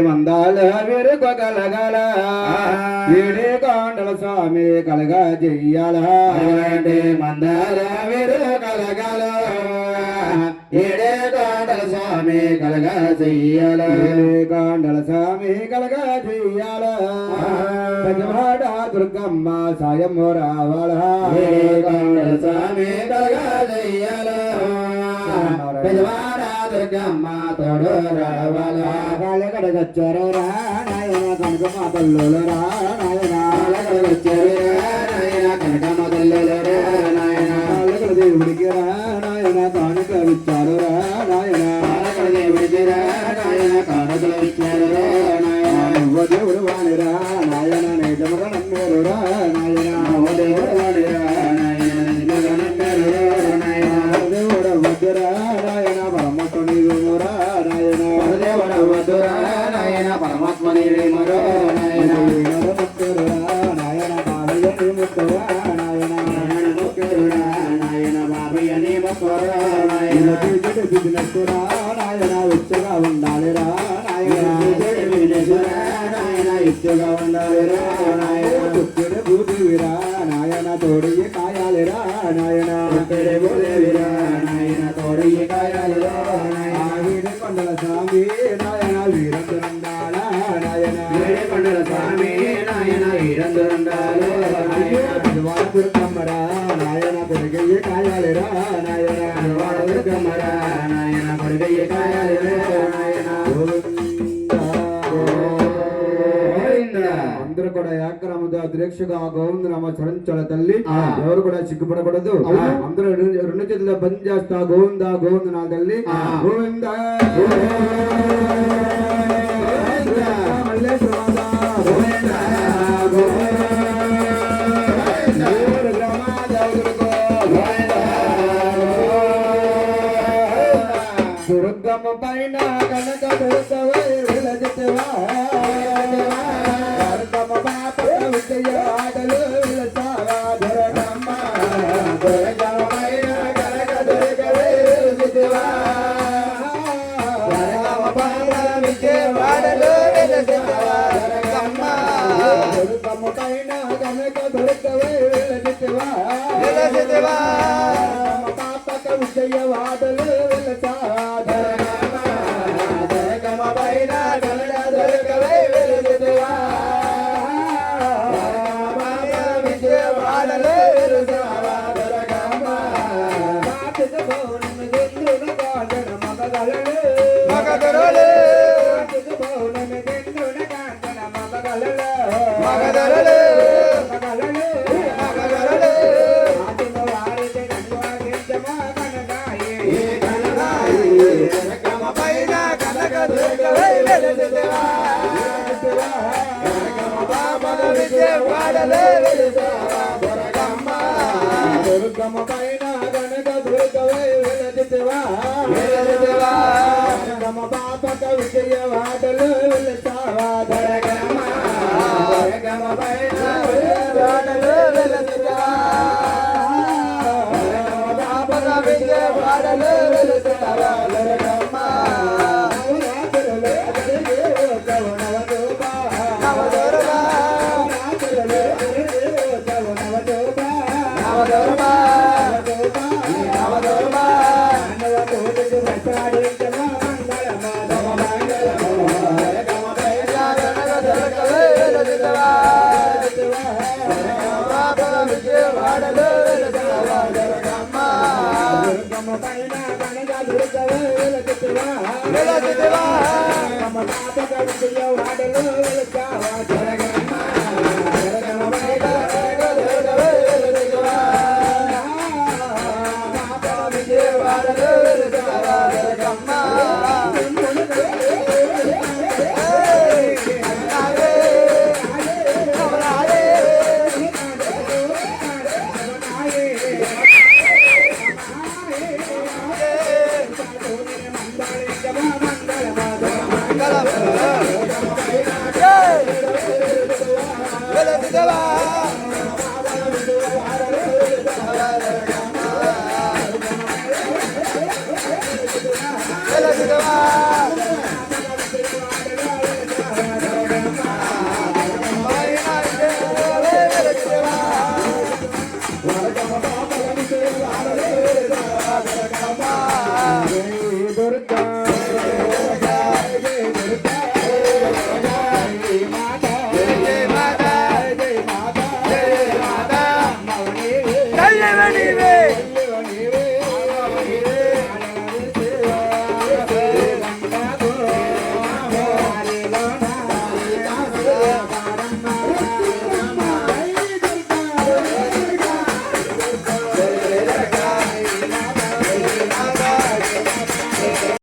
మందాల విరుకు కలగల ఏడే కొండల స్వామి కలగా చెయ్యాల మందాల విరుకు కలగల ఏడే కొండల స్వామి కలగా చెయ్యాల కొండల స్వామి కలగా చెయ్యాల పెద్దవాడ దుర్గమ్మ సాయం రావాల కొండల స్వామి కలగా చెయ్యాల పెద్దవాడ దుర్గమ్మ తోడు రావాల కడగచ్చారు రా నాయన కనకమ్మ తల్లులు రా నాయన కడగచ్చారు రా నాయన కనకమ్మ తల్లులు రా నాయన దేవుడికి రా నాయన కానుకలు ఇచ్చారు రా నాయన దేవుడికి రా నాయన కానుకలు ఇచ్చారు రా నాయన దేవుడు వాణి రా నాయన నిజముగ నమ్మేరు రా నాయన దేవుడు వాణి రా నాయన నిజముగ నమ్మేరు రా నాయన దేవుడు వద్దురా నాయన పరమాత్మ నీవు రా నాయన దేవుడు వద్దురా నాయన పరమాత్మ నీవు రా నాయన ముక్కరు రా నాయన బాబయ్య నీ ముక్కరా నాయన ముక్కరు రా నాయన బాబయ్య నీ ముక్కరా నాయన బిజినెస్ రా నాయన ఇచ్చగా ఉండాలి రా నాయన బిజినెస్ రా నాయన ఇచ్చగా ఉండాలి రా నాయన తుక్కడి భూదేవిరా నాయన తోడియ కాయాలి రా నాయన తుక్కడి భూదేవిరా నాయన తోడియ కాయాలి రా నాయన వీడి కొండల స్వామి నాయన వీరందుండాల నాయన వీడి కొండల స్వామి నాయన వీరందుండాల నాయన దుర్గమ్మరా నాయన కొడుగయ్య కాయాలి రా నాయన దుర్గమ్మరా నాయన కొడుగయ్య కాయాలి రా నాయన అందరూ కూడా ఏకరామతో దీక్షగా గోవిందనామ చరించాల తల్లి ఎవరు కూడా సిగ్గుపడకూడదు అందరూ రెండు చేతుల్లో బంద్ చేస్తా గోవింద గోవింద నా తల్లి గోవింద దుర్గమ్మ పైన కనక దుర్గవై విలజితవా దుర్గమ్మ పాప విజయ ఆటలు విలసావా దుర్గమ్మ దుర్గమ్మ పైన కనక దుర్గవై విలజితవా దుర్గమ్మ పాప విజయ ఆటలు విలసావా దుర్గమ్మ దుర్గమ్మ పైన కనక దుర్గవై విలజితవా విలజితవా పాపక విజయ ఆటలు విలసావా దుర్గమ్మ పైన కనక దుర్గవై విలజితవా దుర్గమ్మ పాపక విజయ వాటలు విలసావా దుర్గమ్మ దుర్గమ్మ పైన వాటలు విలజితవా దుర్గమ్మ పాపక విజయ వాటలు విలసావా దుర్గమ్మ పైన